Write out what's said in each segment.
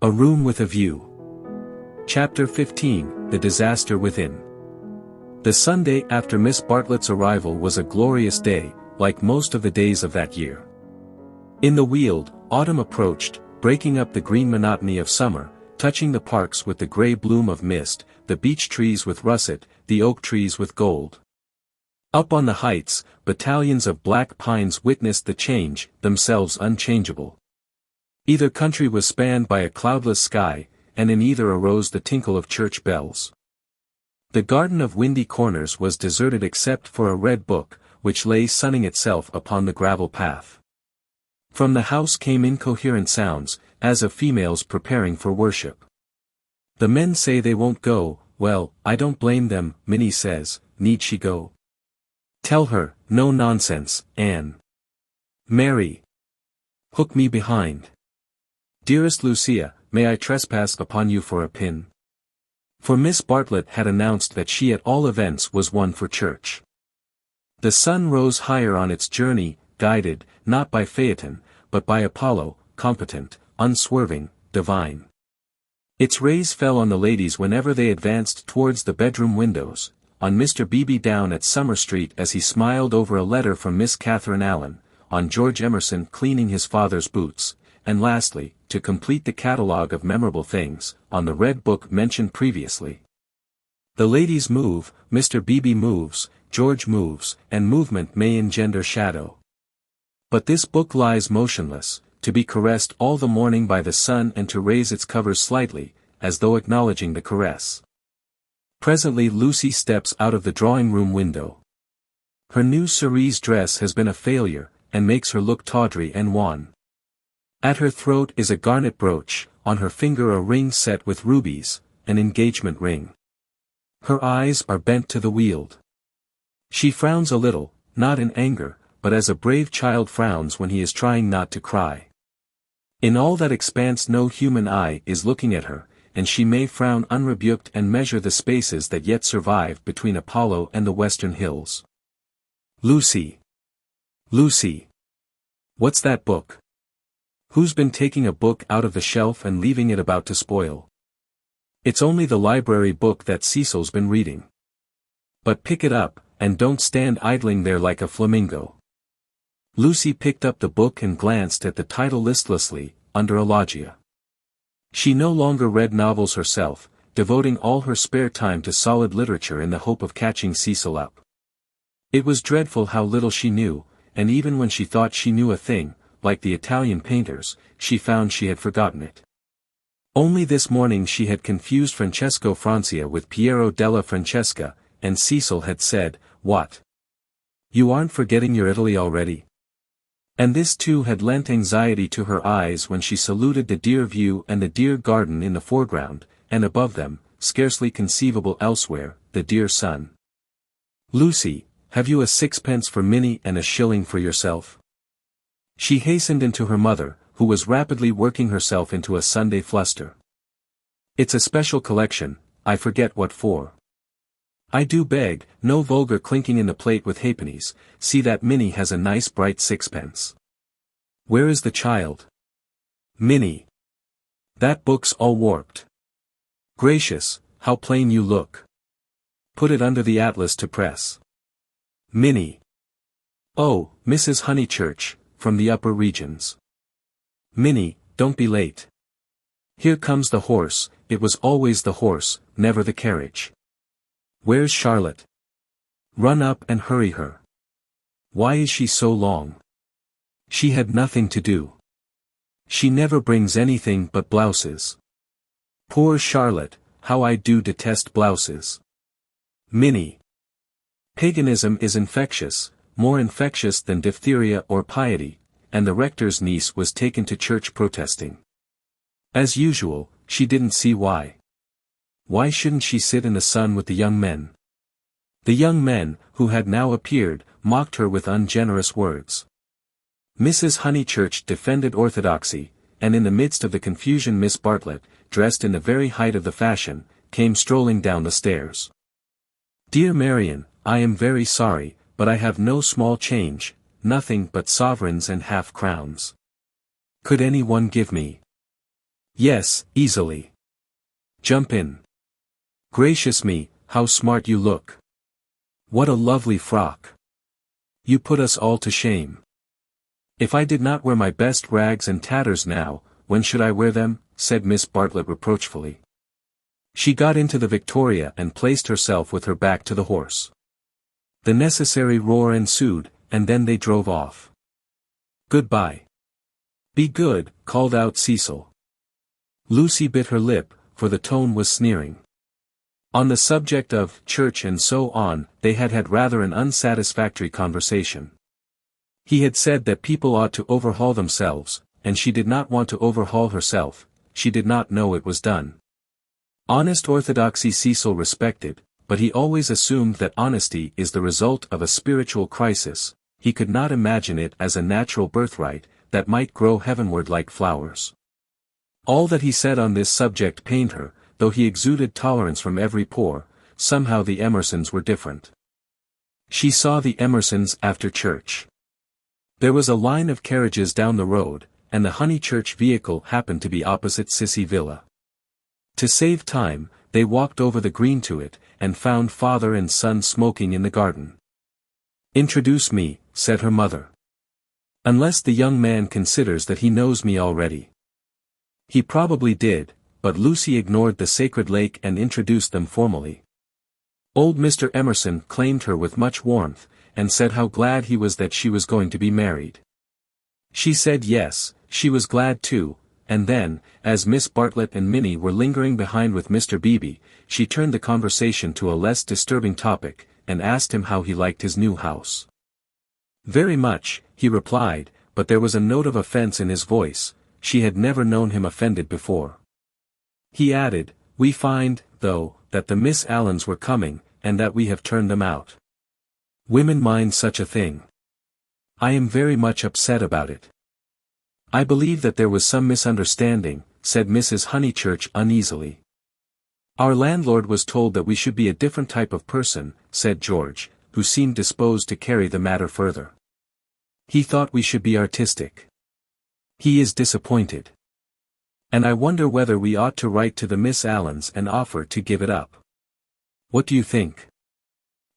A Room with a View. Chapter 15, The Disaster Within. The Sunday after Miss Bartlett's arrival was a glorious day, like most of the days of that year. In the Weald, autumn approached, breaking up the green monotony of summer, touching the parks with the grey bloom of mist, the beech trees with russet, the oak trees with gold. Up on the heights, battalions of black pines witnessed the change, themselves unchangeable. Either country was spanned by a cloudless sky, and in either arose the tinkle of church bells. The garden of Windy Corners was deserted except for a red book, which lay sunning itself upon the gravel path. From the house came incoherent sounds, as of females preparing for worship. The men say they won't go. Well, I don't blame them, Minnie says. Need she go? Tell her, no nonsense, Anne. Mary. Hook me behind. Dearest Lucia, may I trespass upon you for a pin? For Miss Bartlett had announced that she at all events was one for church. The sun rose higher on its journey, guided, not by Phaeton, but by Apollo, competent, unswerving, divine. Its rays fell on the ladies whenever they advanced towards the bedroom windows, on Mr. Beebe down at Summer Street as he smiled over a letter from Miss Catherine Allen, on George Emerson cleaning his father's boots, and lastly, to complete the catalogue of memorable things, on the red book mentioned previously. The ladies move, Mr. Beebe moves, George moves, and movement may engender shadow. But this book lies motionless, to be caressed all the morning by the sun and to raise its covers slightly, as though acknowledging the caress. Presently Lucy steps out of the drawing-room window. Her new cerise dress has been a failure, and makes her look tawdry and wan. At her throat is a garnet brooch, on her finger a ring set with rubies, an engagement ring. Her eyes are bent to the Weald. She frowns a little, not in anger, but as a brave child frowns when he is trying not to cry. In all that expanse no human eye is looking at her, and she may frown unrebuked and measure the spaces that yet survive between Apollo and the western hills. Lucy. Lucy. What's that book? Who's been taking a book out of the shelf and leaving it about to spoil? It's only the library book that Cecil's been reading. But pick it up, and don't stand idling there like a flamingo. Lucy picked up the book and glanced at the title listlessly, under a loggia. She no longer read novels herself, devoting all her spare time to solid literature in the hope of catching Cecil up. It was dreadful how little she knew, and even when she thought she knew a thing, like the Italian painters, she found she had forgotten it. Only this morning she had confused Francesco Francia with Piero della Francesca, and Cecil had said, "What? You aren't forgetting your Italy already?" And this too had lent anxiety to her eyes when she saluted the dear view and the dear garden in the foreground, and above them, scarcely conceivable elsewhere, the dear sun. "Lucy, have you a sixpence for Minnie and a shilling for yourself?" She hastened into her mother, who was rapidly working herself into a Sunday fluster. "It's a special collection, I forget what for." "I do beg, no vulgar clinking in the plate with halfpennies, see that Minnie has a nice bright sixpence." "Where is the child?" "Minnie. That book's all warped." "Gracious, how plain you look. Put it under the atlas to press." "Minnie. Oh, Mrs. Honeychurch, from the upper regions." "Minnie, don't be late. Here comes the horse, it was always the horse, never the carriage." "Where's Charlotte? Run up and hurry her. Why is she so long? She had nothing to do. She never brings anything but blouses. Poor Charlotte, how I do detest blouses." "Minnie. Paganism is infectious, more infectious than diphtheria or piety, and the rector's niece was taken to church protesting. As usual, she didn't see why. Why shouldn't she sit in the sun with the young men? The young men, who had now appeared, mocked her with ungenerous words. Mrs. Honeychurch defended orthodoxy, and in the midst of the confusion Miss Bartlett, dressed in the very height of the fashion, came strolling down the stairs. "Dear Marian, I am very sorry, but I have no small change, nothing but sovereigns and half-crowns. Could any one give me?" Yes, easily. Jump in. Gracious me, how smart you look. What a lovely frock. You put us all to shame. If I did not wear my best rags and tatters now, when should I wear them? Said Miss Bartlett reproachfully. She got into the victoria and placed herself with her back to the horse. The necessary roar ensued, and then they drove off. Goodbye. Be good, called out Cecil. Lucy bit her lip, for the tone was sneering. On the subject of church and so on, they had had rather an unsatisfactory conversation. He had said that people ought to overhaul themselves, and she did not want to overhaul herself. She did not know it was done. Honest orthodoxy Cecil respected, but he always assumed that honesty is the result of a spiritual crisis. He could not imagine it as a natural birthright, that might grow heavenward like flowers. All that he said on this subject pained her, though he exuded tolerance from every pore. Somehow the Emersons were different. She saw the Emersons after church. There was a line of carriages down the road, and the Honeychurch vehicle happened to be opposite Sissy Villa. To save time, they walked over the green to it, and found father and son smoking in the garden. Introduce me, said her mother. Unless the young man considers that he knows me already. He probably did, but Lucy ignored the sacred lake and introduced them formally. Old Mr. Emerson claimed her with much warmth, and said how glad he was that she was going to be married. She said yes, she was glad too, and then, as Miss Bartlett and Minnie were lingering behind with Mr. Beebe, she turned the conversation to a less disturbing topic, and asked him how he liked his new house. Very much, he replied, but there was a note of offense in his voice. She had never known him offended before. He added, we find, though, that the Miss Allens were coming, and that we have turned them out. Women mind such a thing. I am very much upset about it. I believe that there was some misunderstanding, said Mrs. Honeychurch uneasily. Our landlord was told that we should be a different type of person, said George, who seemed disposed to carry the matter further. He thought we should be artistic. He is disappointed. And I wonder whether we ought to write to the Miss Allens and offer to give it up. What do you think?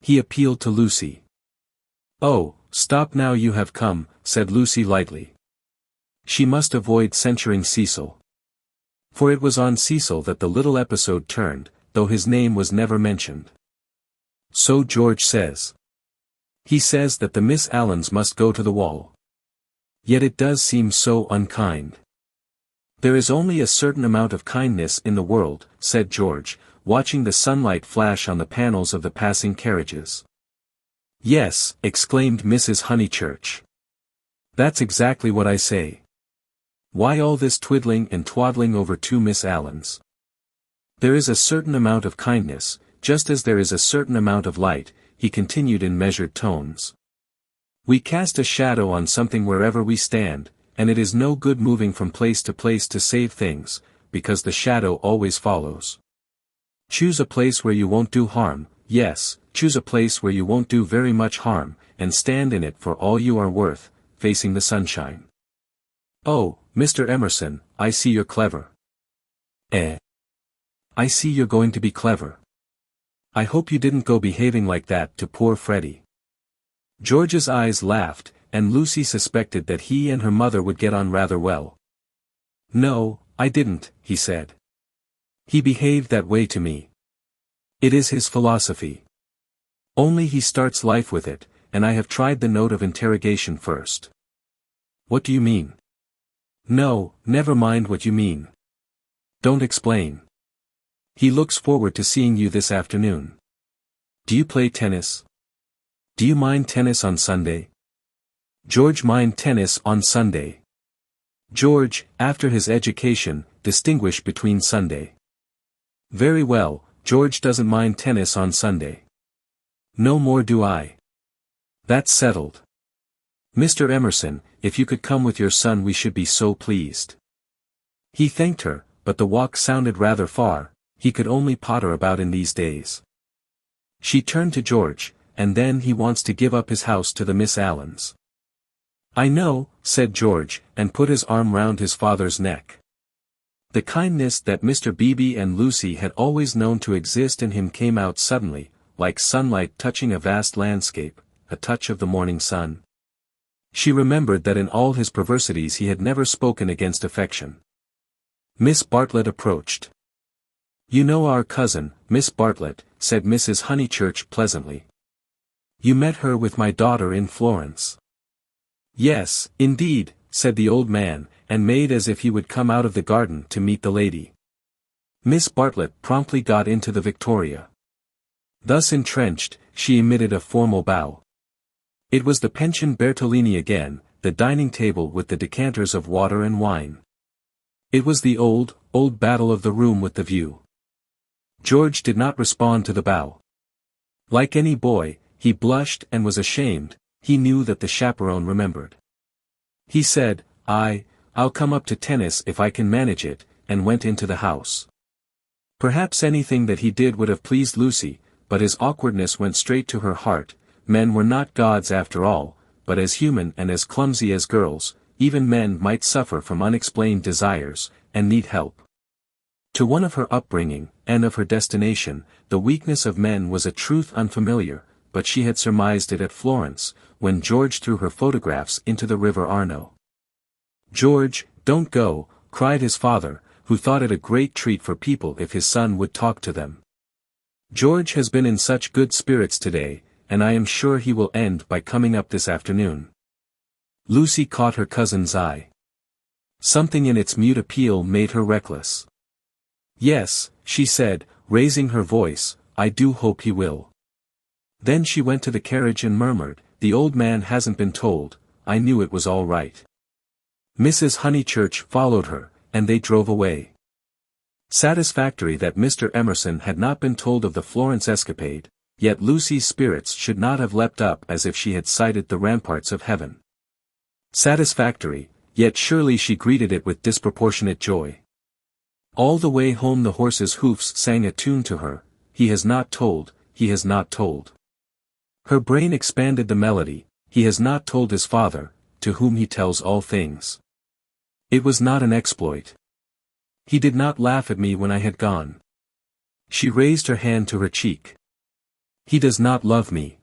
He appealed to Lucy. Oh, stop now, you have come, said Lucy lightly. She must avoid censuring Cecil. For it was on Cecil that the little episode turned, though his name was never mentioned. So George says. He says that the Miss Allens must go to the wall. Yet it does seem so unkind. There is only a certain amount of kindness in the world, said George, watching the sunlight flash on the panels of the passing carriages. Yes, exclaimed Mrs. Honeychurch. That's exactly what I say. Why all this twiddling and twaddling over two Miss Allens? There is a certain amount of kindness, just as there is a certain amount of light, he continued in measured tones. We cast a shadow on something wherever we stand, and it is no good moving from place to place to save things, because the shadow always follows. Choose a place where you won't do harm, yes, choose a place where you won't do very much harm, and stand in it for all you are worth, facing the sunshine. Oh, Mr. Emerson, I see you're clever. I see you're going to be clever. I hope you didn't go behaving like that to poor Freddie. George's eyes laughed, and Lucy suspected that he and her mother would get on rather well. No, I didn't, he said. He behaved that way to me. It is his philosophy. Only he starts life with it, and I have tried the note of interrogation first. What do you mean? No, never mind what you mean. Don't explain. He looks forward to seeing you this afternoon. Do you play tennis? Do you mind tennis on Sunday? George mind tennis on Sunday. George, after his education, distinguish between Sunday. Very well, George doesn't mind tennis on Sunday. No more do I. That's settled. Mr. Emerson, if you could come with your son we should be so pleased. He thanked her, but the walk sounded rather far, he could only potter about in these days. She turned to George, and then he wants to give up his house to the Miss Allens. I know, said George, and put his arm round his father's neck. The kindness that Mr. Beebe and Lucy had always known to exist in him came out suddenly, like sunlight touching a vast landscape, a touch of the morning sun. She remembered that in all his perversities he had never spoken against affection. Miss Bartlett approached. "You know our cousin, Miss Bartlett," said Mrs. Honeychurch pleasantly. "You met her with my daughter in Florence." "Yes, indeed," said the old man, and made as if he would come out of the garden to meet the lady. Miss Bartlett promptly got into the victoria. Thus entrenched, she emitted a formal bow. It was the Pension Bertolini again, the dining table with the decanters of water and wine. It was the old battle of the room with the view. George did not respond to the bow. Like any boy, he blushed and was ashamed. He knew that the chaperone remembered. He said, I'll come up to tennis if I can manage it," and went into the house. Perhaps anything that he did would have pleased Lucy, but his awkwardness went straight to her heart. Men were not gods after all, but as human and as clumsy as girls, even men might suffer from unexplained desires, and need help. To one of her upbringing, and of her destination, the weakness of men was a truth unfamiliar, but she had surmised it at Florence, when George threw her photographs into the river Arno. "George, don't go," cried his father, who thought it a great treat for people if his son would talk to them. "George has been in such good spirits today, and I am sure he will end by coming up this afternoon." Lucy caught her cousin's eye. Something in its mute appeal made her reckless. "Yes," she said, raising her voice, "I do hope he will." Then she went to the carriage and murmured, "The old man hasn't been told, I knew it was all right." Mrs. Honeychurch followed her, and they drove away. Satisfactory that Mr. Emerson had not been told of the Florence escapade, yet Lucy's spirits should not have leapt up as if she had sighted the ramparts of heaven. Satisfactory, yet surely she greeted it with disproportionate joy. All the way home the horse's hoofs sang a tune to her, "He has not told, he has not told." Her brain expanded the melody, "He has not told his Father, to whom he tells all things." It was not an exploit. "He did not laugh at me when I had gone." She raised her hand to her cheek. "He does not love me."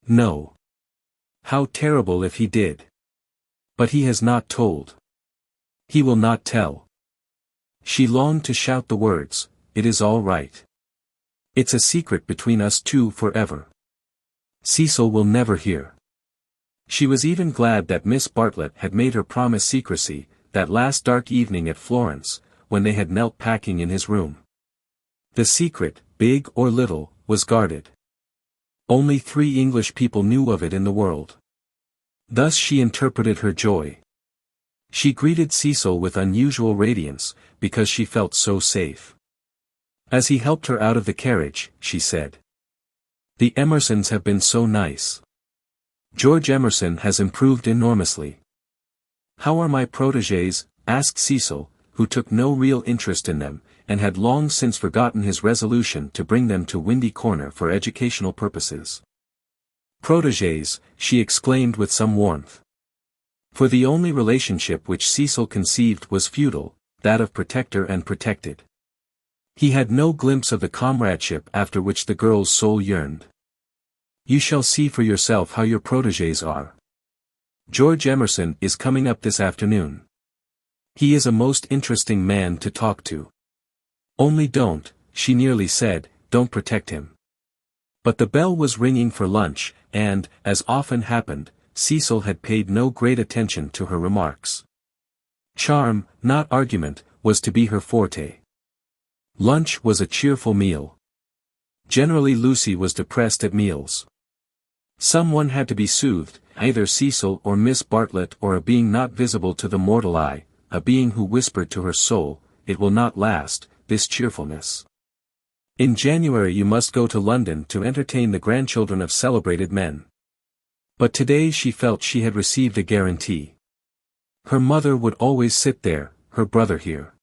No. How terrible if he did. But he has not told. He will not tell. She longed to shout the words, "It is all right. It's a secret between us two forever. Cecil will never hear." She was even glad that Miss Bartlett had made her promise secrecy, that last dark evening at Florence, when they had knelt packing in his room. The secret, big or little, was guarded. Only 3 English people knew of it in the world. Thus she interpreted her joy. She greeted Cecil with unusual radiance, because she felt so safe. As he helped her out of the carriage, she said, "The Emersons have been so nice. George Emerson has improved enormously." "How are my protégés?" asked Cecil, who took no real interest in them, and had long since forgotten his resolution to bring them to Windy Corner for educational purposes. "Protégés," she exclaimed with some warmth. For the only relationship which Cecil conceived was feudal, that of protector and protected. He had no glimpse of the comradeship after which the girl's soul yearned. "You shall see for yourself how your protégés are. George Emerson is coming up this afternoon. He is a most interesting man to talk to. Only don't," she nearly said, "don't protect him." But the bell was ringing for lunch, and, as often happened, Cecil had paid no great attention to her remarks. Charm, not argument, was to be her forte. Lunch was a cheerful meal. Generally Lucy was depressed at meals. Someone had to be soothed, either Cecil or Miss Bartlett or a being not visible to the mortal eye, a being who whispered to her soul, "It will not last, this cheerfulness. In January you must go to London to entertain the grandchildren of celebrated men." But today she felt she had received a guarantee. Her mother would always sit there, her brother here.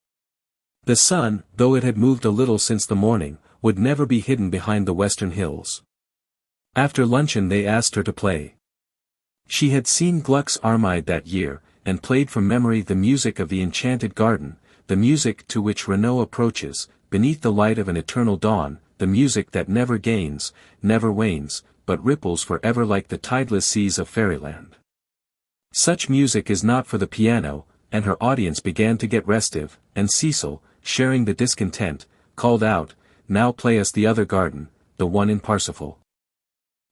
The sun, though it had moved a little since the morning, would never be hidden behind the western hills. After luncheon they asked her to play. She had seen Gluck's Armide that year, and played from memory the music of the Enchanted Garden, the music to which Renaud approaches, beneath the light of an eternal dawn, the music that never gains, never wanes, but ripples forever like the tideless seas of fairyland. Such music is not for the piano, and her audience began to get restive, and Cecil, sharing the discontent, called out, "Now play us the other garden, the one in Parsifal."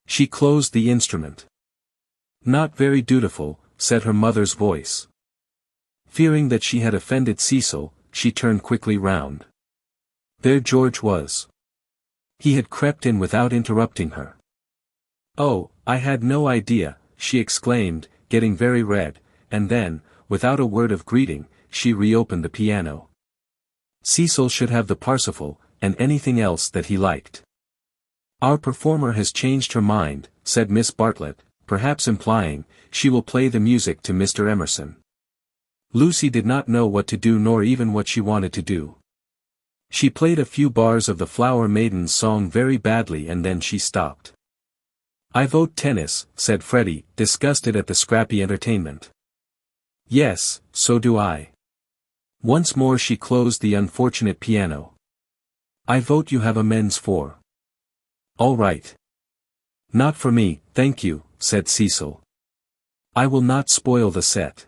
She closed the instrument. "Not very dutiful," said her mother's voice. Fearing that she had offended Cecil, she turned quickly round. There George was. He had crept in without interrupting her. "Oh, I had no idea," she exclaimed, getting very red, and then, without a word of greeting, she reopened the piano. Cecil should have the Parsifal, and anything else that he liked. "Our performer has changed her mind," said Miss Bartlett, perhaps implying, "she will play the music to Mr. Emerson." Lucy did not know what to do nor even what she wanted to do. She played a few bars of the Flower Maiden's song very badly and then she stopped. "I vote tennis," said Freddie, disgusted at the scrappy entertainment. "Yes, so do I." Once more she closed the unfortunate piano. "I vote you have amends for." "All right." "Not for me, thank you," said Cecil. "I will not spoil the set."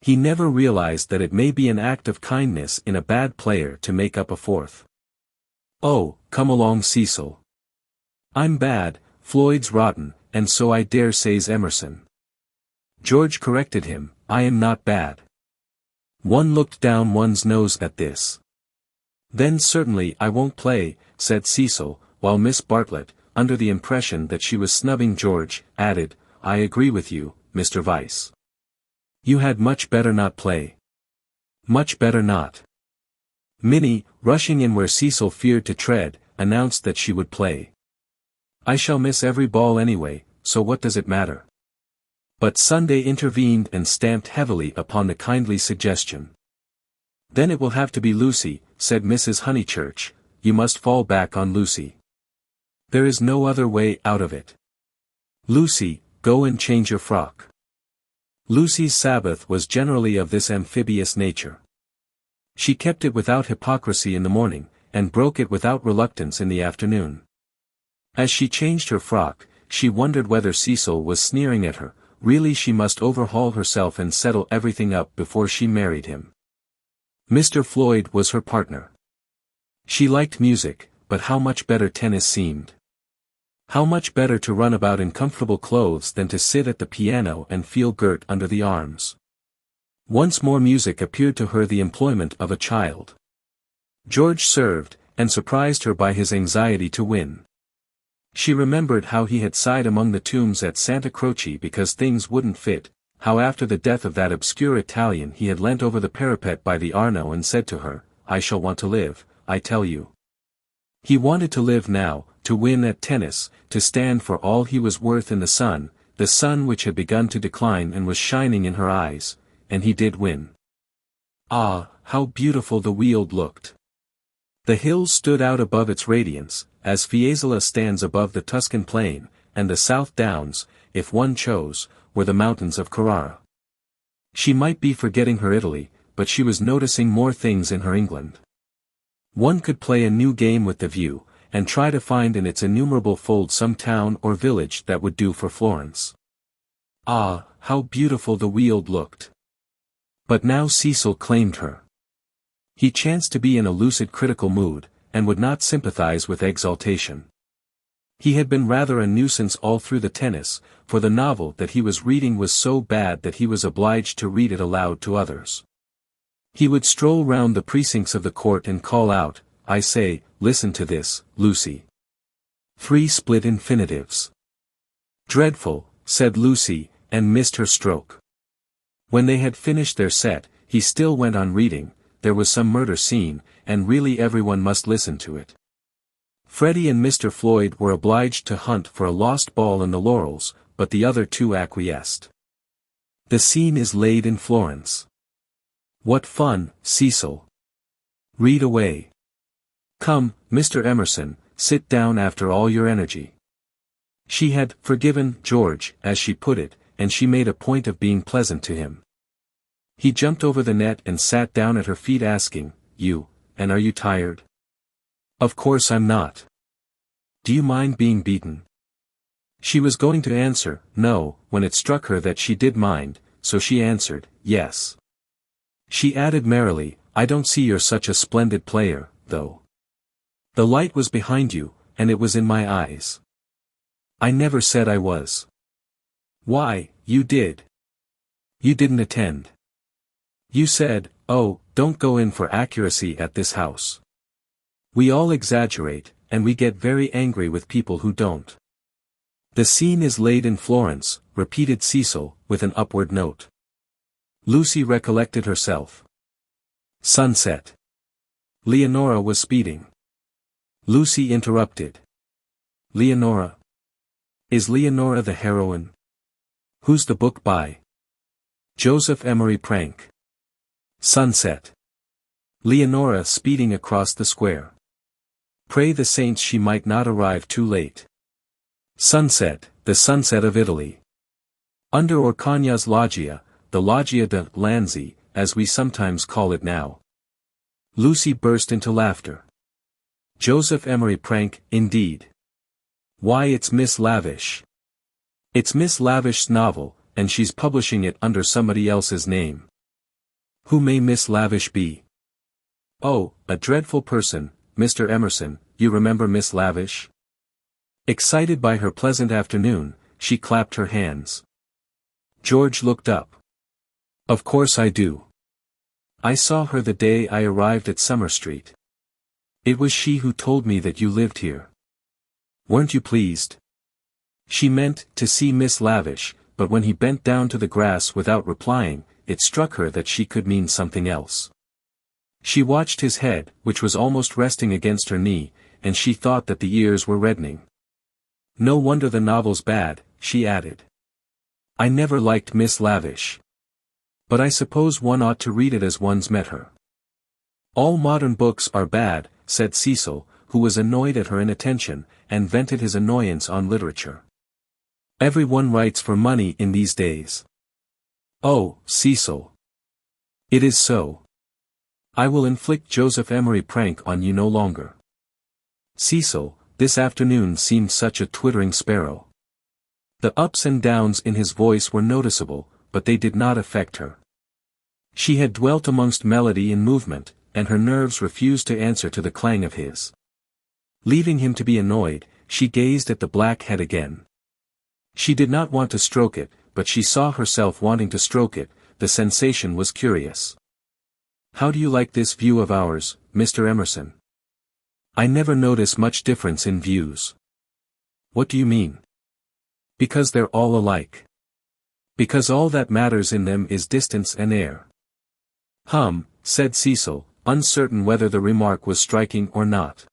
He never realized that it may be an act of kindness in a bad player to make up a fourth. "Oh, come along Cecil. I'm bad, Floyd's rotten, and so I dare say's Emerson." George corrected him, "I am not bad." One looked down one's nose at this. "Then certainly I won't play," said Cecil, while Miss Bartlett, under the impression that she was snubbing George, added, "I agree with you, Mr. Vyse. You had much better not play. Much better not." Minnie, rushing in where Cecil feared to tread, announced that she would play. "I shall miss every ball anyway, so what does it matter?" But Sunday intervened and stamped heavily upon the kindly suggestion. "Then it will have to be Lucy," said Mrs. Honeychurch. "You must fall back on Lucy. There is no other way out of it. Lucy, go and change your frock." Lucy's Sabbath was generally of this amphibious nature. She kept it without hypocrisy in the morning, and broke it without reluctance in the afternoon. As she changed her frock, she wondered whether Cecil was sneering at her. Really she must overhaul herself and settle everything up before she married him. Mr. Floyd was her partner. She liked music, but how much better tennis seemed. How much better to run about in comfortable clothes than to sit at the piano and feel girt under the arms. Once more music appeared to her the employment of a child. George served, and surprised her by his anxiety to win. She remembered how he had sighed among the tombs at Santa Croce because things wouldn't fit, how after the death of that obscure Italian he had leant over the parapet by the Arno and said to her, "I shall want to live, I tell you." He wanted to live now, to win at tennis, to stand for all he was worth in the sun which had begun to decline and was shining in her eyes, and he did win. Ah, how beautiful the Weald looked! The hills stood out above its radiance, as Fiesole stands above the Tuscan plain, and the South Downs, if one chose, were the mountains of Carrara. She might be forgetting her Italy, but she was noticing more things in her England. One could play a new game with the view, and try to find in its innumerable folds some town or village that would do for Florence. Ah, how beautiful the Weald looked! But now Cecil claimed her. He chanced to be in a lucid critical mood, and would not sympathize with exaltation. He had been rather a nuisance all through the tennis, for the novel that he was reading was so bad that he was obliged to read it aloud to others. He would stroll round the precincts of the court and call out, "I say, listen to this, Lucy." 3 split infinitives. "Dreadful," said Lucy, and missed her stroke. When they had finished their set, he still went on reading. There was some murder scene, and really everyone must listen to it. Freddie and Mr. Floyd were obliged to hunt for a lost ball in the laurels, but the other two acquiesced. The scene is laid in Florence. What fun, Cecil. Read away. Come, Mr. Emerson, sit down after all your energy. She had forgiven George, as she put it, and she made a point of being pleasant to him. He jumped over the net and sat down at her feet asking, and are you tired? Of course I'm not. Do you mind being beaten? She was going to answer, no, when it struck her that she did mind, so she answered, yes. She added merrily, I don't see you're such a splendid player, though. The light was behind you, and it was in my eyes. I never said I was. Why, you did. You didn't attend. You said, oh, don't go in for accuracy at this house. We all exaggerate, and we get very angry with people who don't. The scene is laid in Florence, repeated Cecil, with an upward note. Lucy recollected herself. Sunset. Leonora was speeding. Lucy interrupted. Leonora? Is Leonora the heroine? Who's the book by? Joseph Emery Prank. Sunset. Leonora speeding across the square. Pray the saints she might not arrive too late. Sunset, the sunset of Italy. Under Orcagna's loggia, the Loggia de Lanzi, as we sometimes call it now. Lucy burst into laughter. Joseph Emery Prank, indeed. Why, it's Miss Lavish. It's Miss Lavish's novel, and she's publishing it under somebody else's name. Who may Miss Lavish be? Oh, a dreadful person, Mr. Emerson, you remember Miss Lavish? Excited by her pleasant afternoon, she clapped her hands. George looked up. Of course I do. I saw her the day I arrived at Summer Street. It was she who told me that you lived here. Weren't you pleased? She meant to see Miss Lavish, but when he bent down to the grass without replying, it struck her that she could mean something else. She watched his head, which was almost resting against her knee, and she thought that the ears were reddening. No wonder the novel's bad, she added. I never liked Miss Lavish. But I suppose one ought to read it as one's met her. All modern books are bad, said Cecil, who was annoyed at her inattention, and vented his annoyance on literature. Everyone writes for money in these days. Oh, Cecil. It is so. I will inflict Joseph Emery Prank on you no longer. Cecil, this afternoon seemed such a twittering sparrow. The ups and downs in his voice were noticeable, but they did not affect her. She had dwelt amongst melody and movement, and her nerves refused to answer to the clang of his. Leaving him to be annoyed, she gazed at the black head again. She did not want to stroke it, but she saw herself wanting to stroke it, the sensation was curious. How do you like this view of ours, Mr. Emerson? I never notice much difference in views. What do you mean? Because they're all alike. Because all that matters in them is distance and air. Said Cecil, uncertain whether the remark was striking or not.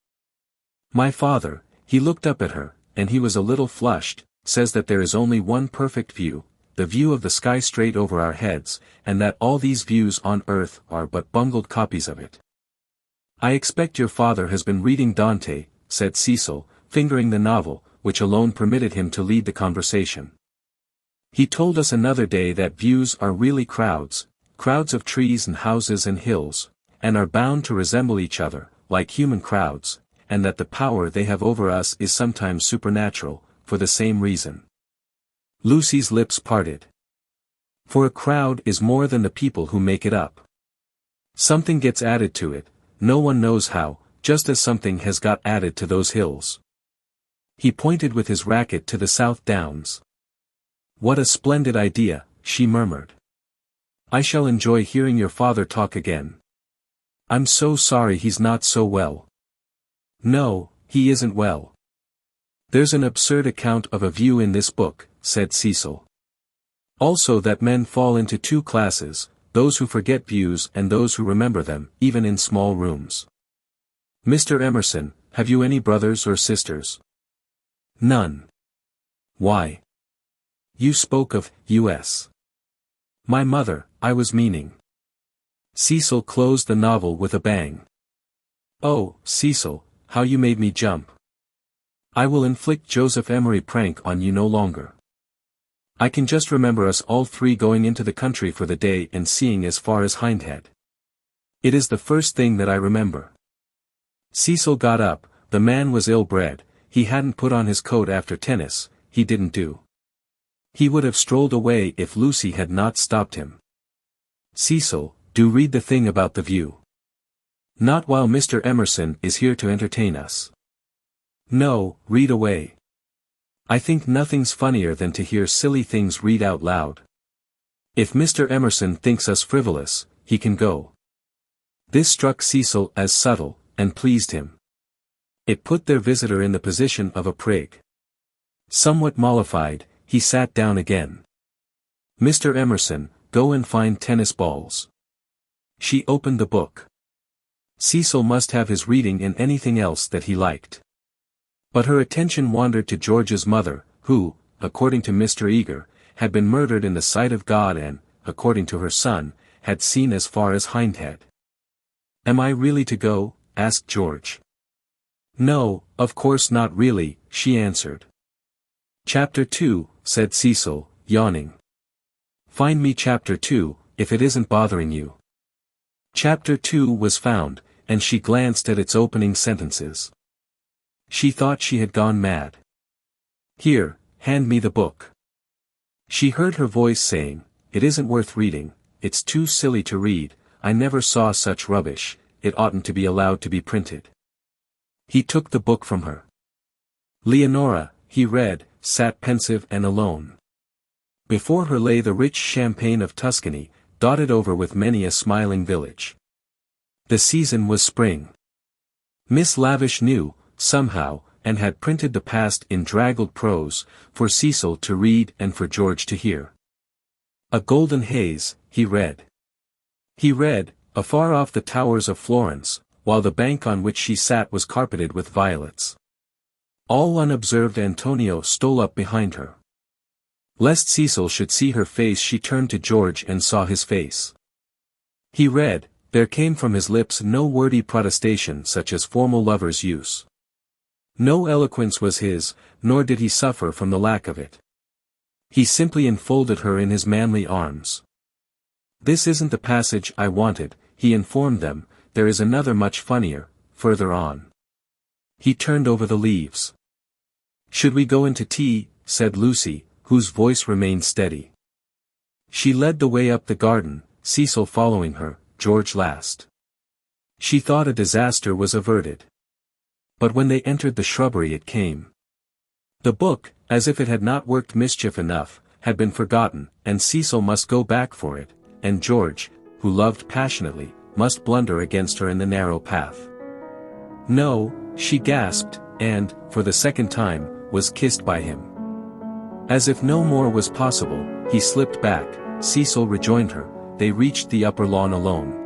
My father, he looked up at her, and he was a little flushed, says that there is only one perfect view, the view of the sky straight over our heads, and that all these views on earth are but bungled copies of it. I expect your father has been reading Dante, said Cecil, fingering the novel, which alone permitted him to lead the conversation. He told us another day that views are really crowds of trees and houses and hills, and are bound to resemble each other, like human crowds, and that the power they have over us is sometimes supernatural, for the same reason. Lucy's lips parted. For a crowd is more than the people who make it up. Something gets added to it, no one knows how, just as something has got added to those hills. He pointed with his racket to the South Downs. What a splendid idea, she murmured. I shall enjoy hearing your father talk again. I'm so sorry he's not so well. No, he isn't well. There's an absurd account of a view in this book, said Cecil. Also that men fall into two classes, those who forget views and those who remember them, even in small rooms. Mr. Emerson, have you any brothers or sisters? None. Why? You spoke of U.S. My mother, I was meaning. Cecil closed the novel with a bang. Oh, Cecil, how you made me jump. I will inflict Joseph Emery Prank on you no longer. I can just remember us all three going into the country for the day and seeing as far as Hindhead. It is the first thing that I remember. Cecil got up. The man was ill-bred. He hadn't put on his coat after tennis. He didn't do. He would have strolled away if Lucy had not stopped him. Cecil, do read the thing about the view. Not while Mr. Emerson is here to entertain us. No, read away. I think nothing's funnier than to hear silly things read out loud. If Mr. Emerson thinks us frivolous, he can go. This struck Cecil as subtle, and pleased him. It put their visitor in the position of a prig. Somewhat mollified, he sat down again. Mr. Emerson, go and find tennis balls. She opened the book. Cecil must have his reading in anything else that he liked. But her attention wandered to George's mother, who, according to Mr. Eager, had been murdered in the sight of God and, according to her son, had seen as far as Hindhead. Am I really to go? Asked George. No, of course not really, she answered. Chapter 2, said Cecil, yawning. Find me Chapter 2, if it isn't bothering you. Chapter 2 was found, and she glanced at its opening sentences. She thought she had gone mad. Here, hand me the book. She heard her voice saying, it isn't worth reading, it's too silly to read, I never saw such rubbish, it oughtn't to be allowed to be printed. He took the book from her. Leonora, he read, sat pensive and alone. Before her lay the rich champaign of Tuscany, dotted over with many a smiling village. The season was spring. Miss Lavish knew, somehow, and had printed the past in draggled prose, for Cecil to read and for George to hear. A golden haze, he read. He read, afar off the towers of Florence, while the bank on which she sat was carpeted with violets. All unobserved Antonio stole up behind her. Lest Cecil should see her face she turned to George and saw his face. He read, there came from his lips no wordy protestation such as formal lovers use. No eloquence was his, nor did he suffer from the lack of it. He simply enfolded her in his manly arms. This isn't the passage I wanted, he informed them, there is another much funnier, further on. He turned over the leaves. Should we go into tea? Said Lucy, whose voice remained steady. She led the way up the garden, Cecil following her, George last. She thought a disaster was averted. But when they entered the shrubbery it came. The book, as if it had not worked mischief enough, had been forgotten, and Cecil must go back for it, and George, who loved passionately, must blunder against her in the narrow path. No, she gasped, and, for the second time, was kissed by him. As if no more was possible, he slipped back, Cecil rejoined her, they reached the upper lawn alone.